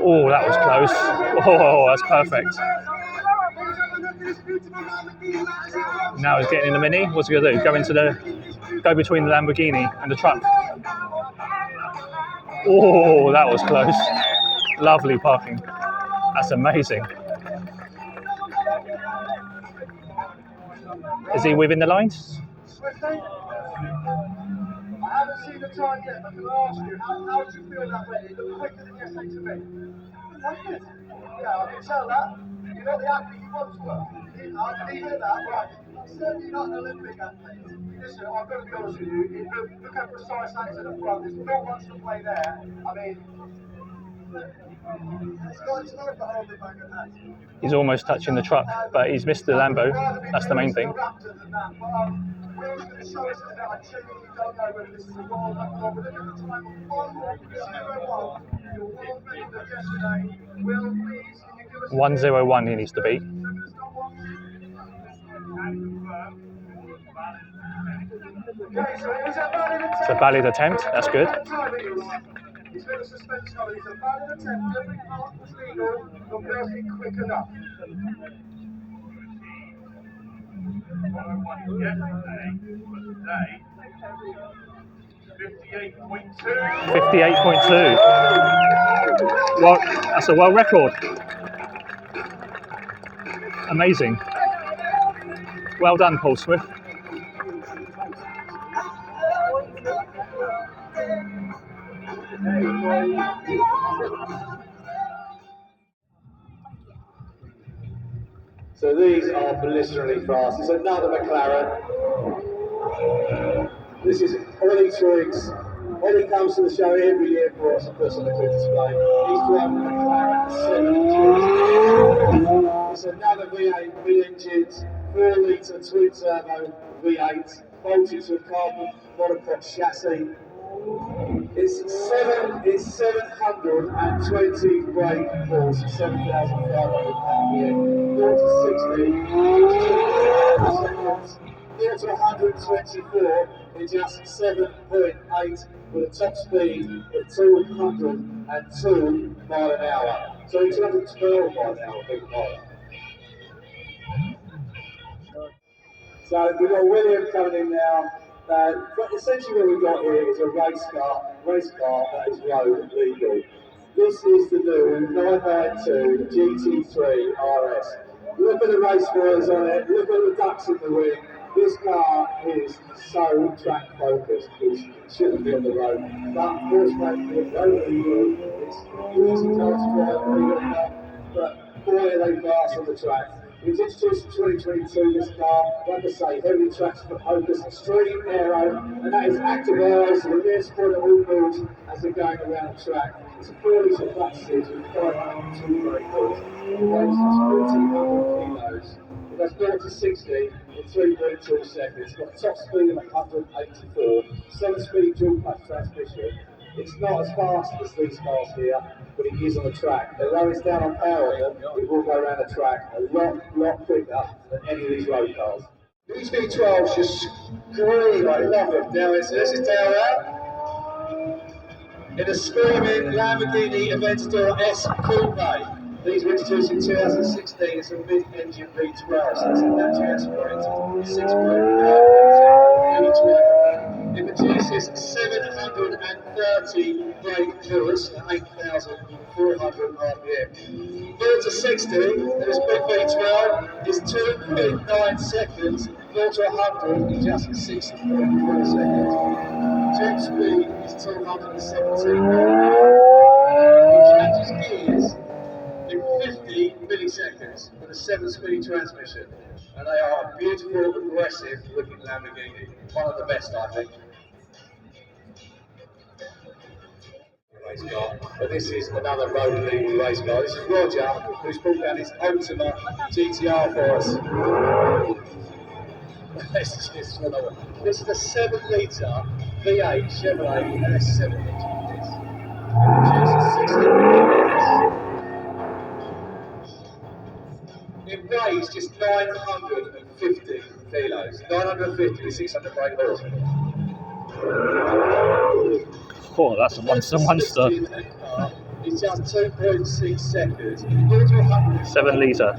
Oh, that was close. Oh, that's perfect. Now he's getting in the Mini. What's he going to do? Go between the Lamborghini and the truck. Oh, that was close. Lovely parking. That's amazing. Is he within the lines? I haven't seen the time yet, but can I ask you, how do you feel that way? It looked quicker than yesterday to me. That's good. Yeah, I can tell that. You're not the athlete you once were. I can hear that, right. Certainly not an Olympic athlete. Listen, I've got to be honest with you, look how precise that is at the front. There's not much to play there. I mean, it's not the holding back at that. He's almost touching the truck, but he's missed the Lambo. That's the main thing. Will's going to show us that I genuinely don't know whether this is a world record. We're looking at the time of 1:01. Your world record yesterday. Will, please, can you give us 1:01 he needs to be. Okay, so it was a valid attempt. It's a valid attempt. That's good. He's got a suspension on it. It's a valid attempt. Every part was legal, but was it quick enough? 58.2. Well, that's a world record. Amazing. Well done, Paul Swift. So these are blisteringly fast. It's another Mclaren. This is Ollie Triggs. Ollie comes to the show every year for us and puts on a good display. He's driving the McLaren 7. It's another V8 mid-engined 4-litre twin-turbo V8 bolted to a carbon monocoque chassis. It's 720 brake force, 7,500 RPM, 0 to 60, 0 to 124 in just 7.8 with a top speed of 202 mile an hour. So 212 mile an hour, big mile. So we've got William coming in now. But essentially what we've got here is a race car that is road legal. This is the new 992 GT3 RS. Look at the race spoilers on it, look at the ducks in the wing. This car is so track focused, it shouldn't be on the road. But fortunately, it's road legal, it's easy car to drive, but boy are they fast on the track. It was introduced in 2022, this car, like I say, heavily traction focus, extreme aero, and that is active aero, so the rear spoiler all moves as they're going around the track. It's a 4-litre flat seat with 502 brake force. It weighs 1,400 kilos. It does 0 to 60 in 3.2 seconds. It's got a top speed of 184, 7-speed dual-clutch transmission. It's not as fast as these cars here, but it is on the track. Although it's down on power, it will go around the track a lot quicker than any of these road cars. These V12s just scream, I love them. Now this is Dale out. In a screaming Lamborghini Aventador S Coupe. These were introduced in 2016. It's a mid-engine V12, so it's a naturally aspirated 6.9. It produces 730 brake force at 8,400 RPM. 0 to 60, this big V12 is 2.9 seconds, 0 to 100 in just 6.4 seconds. Top speed is 217. It changes gears in 50 milliseconds with a 7-speed transmission. and they are a beautiful, aggressive looking Lamborghini. One of the best, I think. Race car, but this is another road legal race car. This is Roger, who's brought down his Ultima GTR for us. This is a 7-litre V8 Chevrolet LS7 engine. It weighs just 950 kilos. 950 with 600 brake horsepower. Oh, that's a monster. It's just 2.6 seconds. 7-litre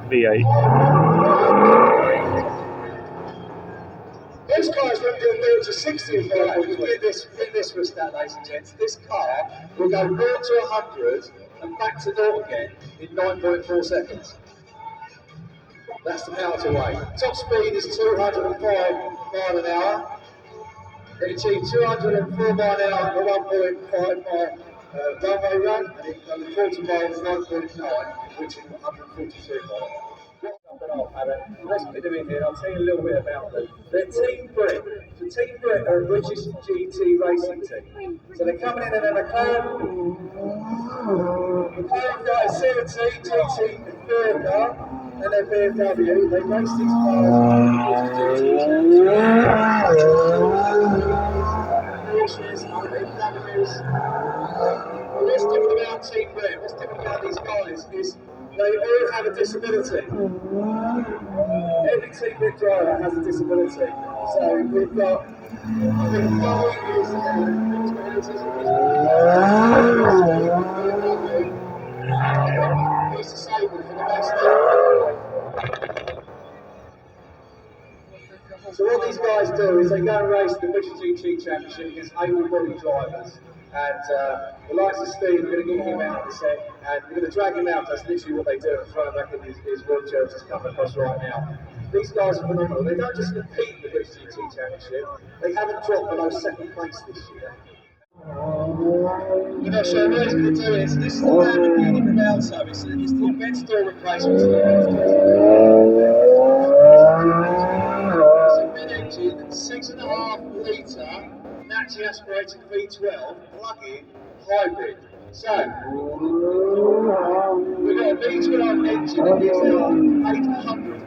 V8. This car is going to do 0 to 60 in 5 points. Win this for a stat, ladies and gents. This car will go 0 to 100 and back to 0 again in 9.4 seconds. That's the power to weight. Top speed is 205 miles an hour. It achieved 204 miles an hour on a 1.5 mile runway run, and the 40 miles 9.9, which is 143 miles. Let's put them in here. I'll tell you a little bit about them. They're Team Brit. So Team Brit are a British GT racing team. So they're coming in a McLaren. McLaren got a 17 GT Supercar and their BMW. They race these cars. Porsches, BMWs. What's different about Team Brit? What's different about these guys is they all have a disability. Every Team Brit driver has a disability. So we've got 5 years he's disabled for the best. So what these guys do is they go and race the British GT Championship against able-bodied drivers. And the likes of Steve, we're going to get him out of the set, and we're going to drag him out. That's literally what they do, and throw him back in his wheelchair, which is coming across right now. These guys are phenomenal. They don't just compete in the British GT Championship, they haven't dropped below 2nd place this year. You know, so what he's going to do is, this is the Lamborghini Renault, it's the event door replacement. It's a mid-engine, 6.5 litre, naturally aspirated V12 plug-in hybrid. So, we've got a V12 engine that gives out 840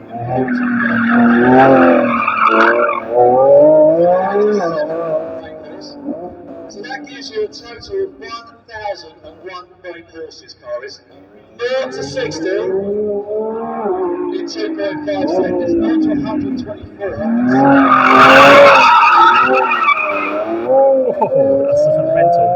So that gives you a total of 1,001 brake horses, car is. 0 to 60 in 2.5 seconds, 0 to 124. That's mental.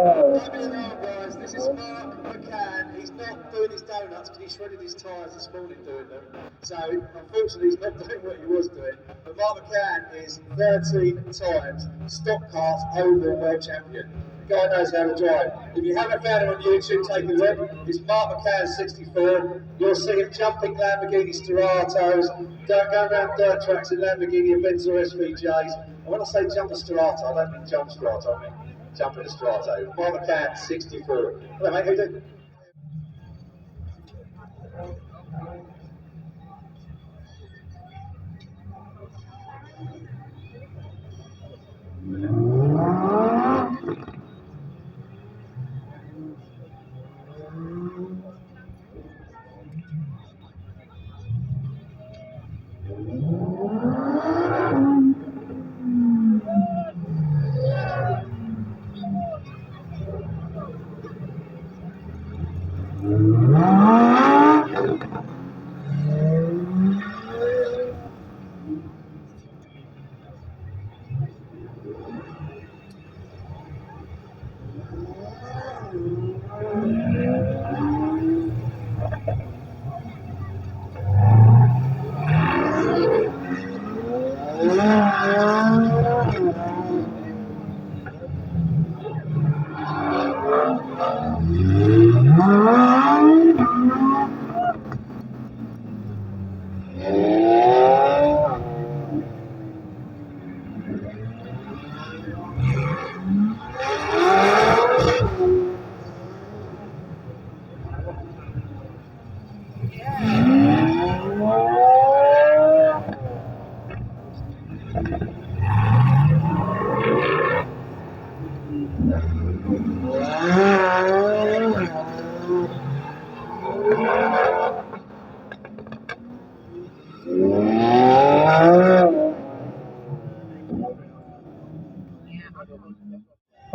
Guys, this is Marques. He's not doing his donuts because he shredded his tyres this morning doing them. So, unfortunately, he's not doing what he was doing. But Marques is 13 times stock cars over world champion. The guy knows how to drive. If you haven't found him on YouTube, take a look. It's Marques 64. You'll see him jumping Lamborghini Sturatos, going around dirt tracks in Lamborghini Aventador SVJs. And when I say jump a Sturato, I don't mean jump Sturato, I mean jumping a Sturato. Marques 64. Hello, mate, how you doing?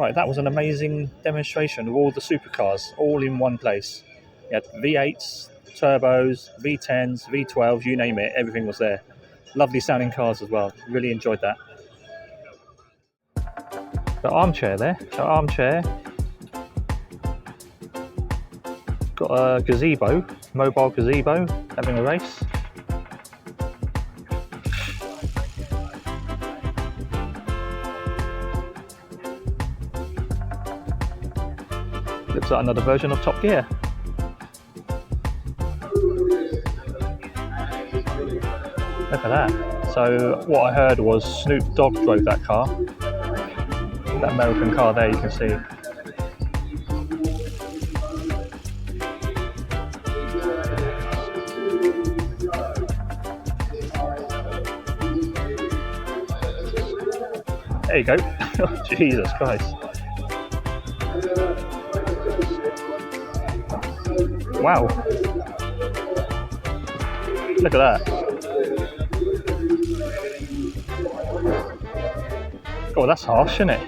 Right, that was an amazing demonstration of all the supercars, all in one place. You had V8s, turbos, V10s, V12s, you name it, everything was there. Lovely sounding cars as well, really enjoyed that. The armchair there, got a gazebo, mobile gazebo, having a race. Looks like another version of Top Gear. Look at that. So what I heard was Snoop Dogg drove that car. That American car there, you can see. There you go. Jesus Christ. Wow. Look at that. Oh, that's harsh, isn't it?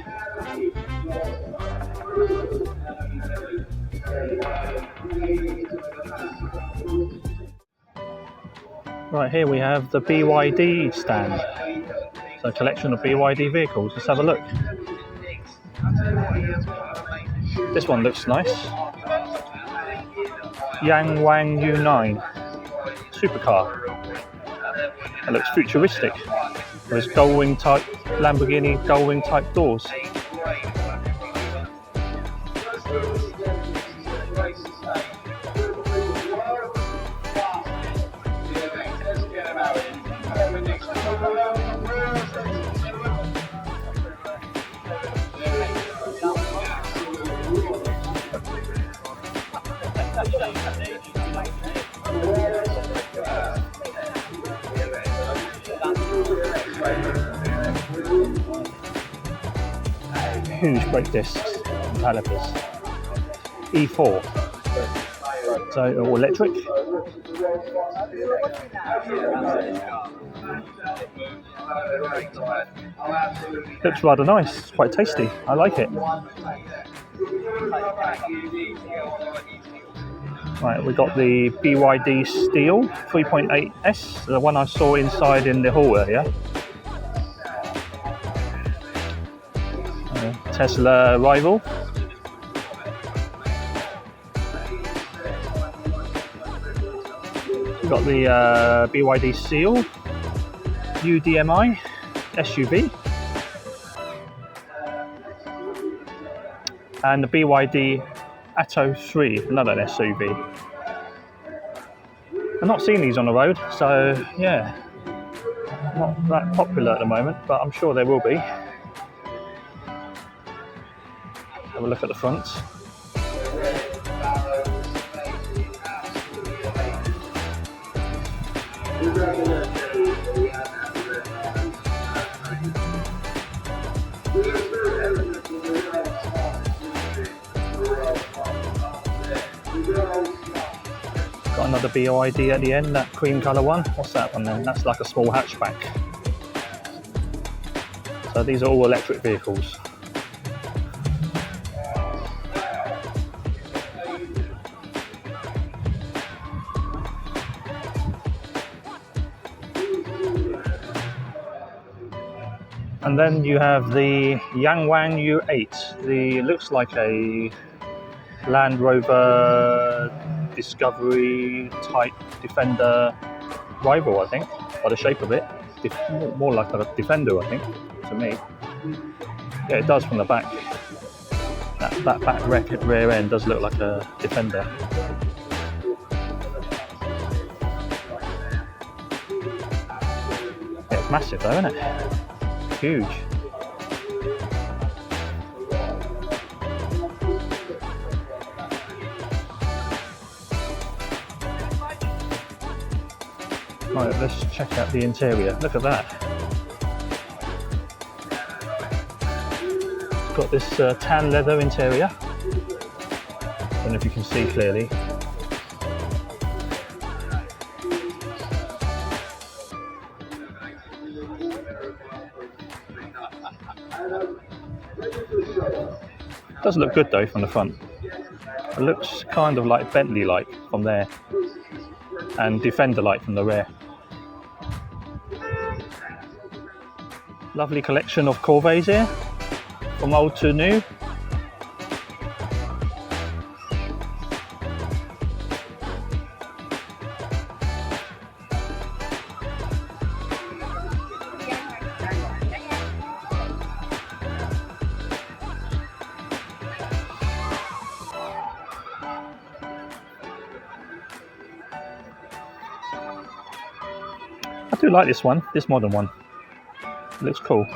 Right, here we have the BYD stand. So a collection of BYD vehicles. Let's have a look. This one looks nice. Yangwang U9 Supercar. It looks futuristic. There's gullwing type, Lamborghini gullwing type doors. Huge brake discs and calipers. E4. So all electric. Looks rather nice, it's quite tasty, I like it. Right, we got the BYD Steel 3.8S, the one I saw inside in the hall area. Tesla rival. We've got the BYD Seal UDMI SUV and the BYD Atto 3, another SUV. I've not seen these on the road, so yeah, not that popular at the moment, but I'm sure there will be. Have a look at the front. Got another BYD at the end, that cream colour one. What's that one then? That's like a small hatchback. So these are all electric vehicles. And then you have the Yangwang U8. The looks like a Land Rover Discovery type Defender rival, I think, by the shape of it. More like a Defender, I think, to me. Yeah, it does from the back. That back rear end does look like a Defender. Yeah, it's massive though, isn't it? Huge. Right, let's check out the interior. Look at that. It's got this tan leather interior. Don't know if you can see clearly. Does look good though from the front. It looks kind of like Bentley-like from there, and Defender-like from the rear. Lovely collection of Corvettes here, from old to new. I do like this one, this modern one. It looks cool.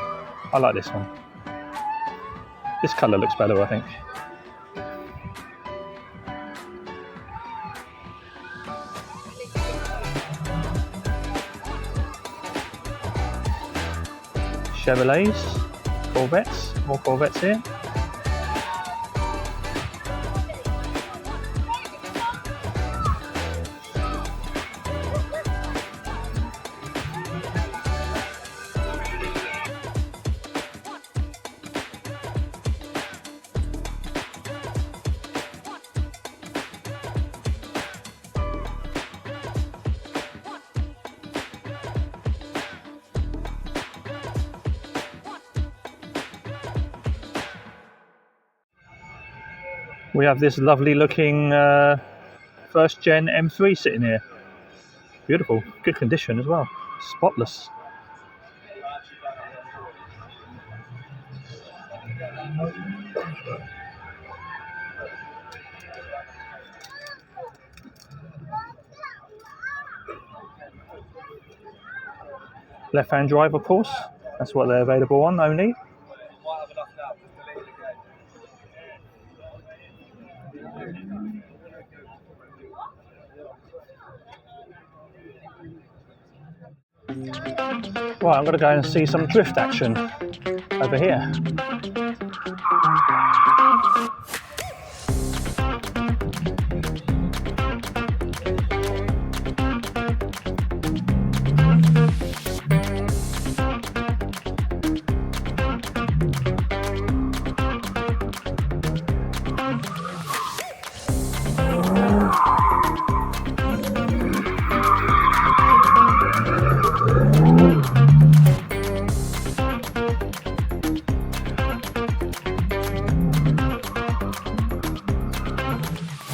I like this one. This colour looks better, I think. Chevrolets, Corvettes, more Corvettes here. We have this lovely looking first gen M3 sitting here. Beautiful, good condition as well, spotless. Left-hand drive, of course, that's what they're available on only. Right, I'm going to go and see some drift action over here.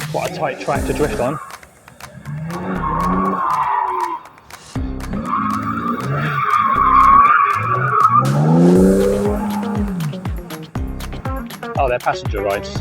Quite a tight track to drift on. Oh, they're passenger rides.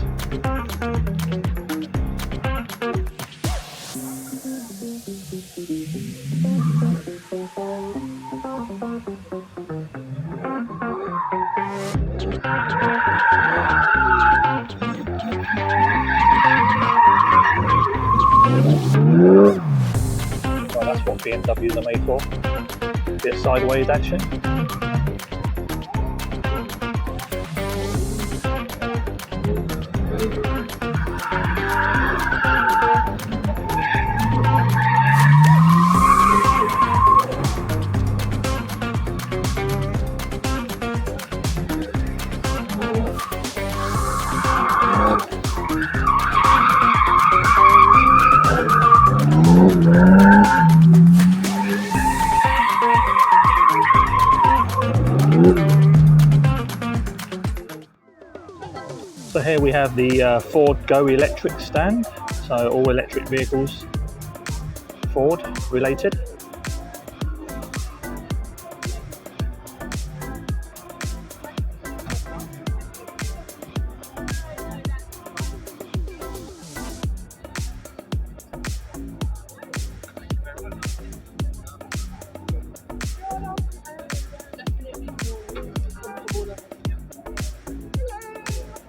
Well, that's what BMWs are made for. Bit of sideways action. So here we have the Ford Go Electric stand, so all electric vehicles, Ford related.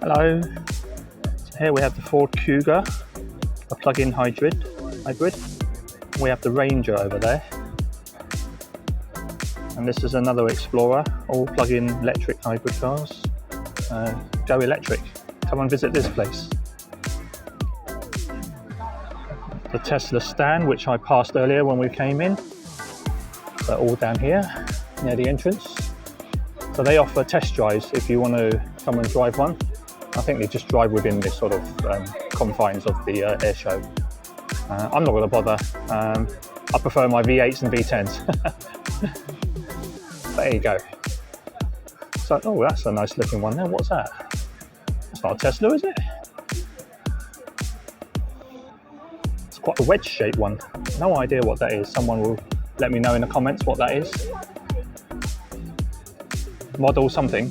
Hello. So here we have the Ford Kuga, a plug-in hybrid. We have the Ranger over there. And this is another Explorer, all plug-in electric hybrid cars. Go electric. Come and visit this place. The Tesla stand, which I passed earlier when we came in. They're all down here, near the entrance. So they offer test drives if you want to come and drive one. I think they just drive within this sort of confines of the air show. I'm not going to bother. I prefer my V8s and V10s. There you go. So, oh, that's a nice looking one there. What's that? That's not a Tesla, is it? It's quite a wedge-shaped one. No idea what that is. Someone will let me know in the comments what that is. Model something.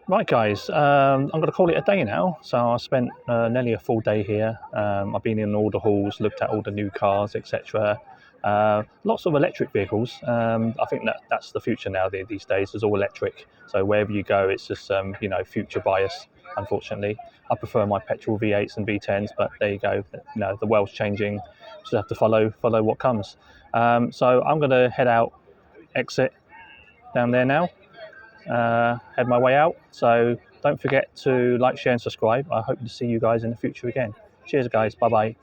Right guys, I'm going to call it a day now. So I spent nearly a full day here. I've been in all the halls, looked at all the new cars, etc. Lots of electric vehicles. I think that's the future now these days. It's all electric. So wherever you go, it's just you know, future bias. Unfortunately, I prefer my petrol V8s and V10s, but there you go. You know, the world's changing. Just have to follow what comes. So I'm going to head out, exit down there now. Head my way out. So don't forget to like, share and subscribe. I hope to see you guys in the future again. Cheers guys. Bye bye.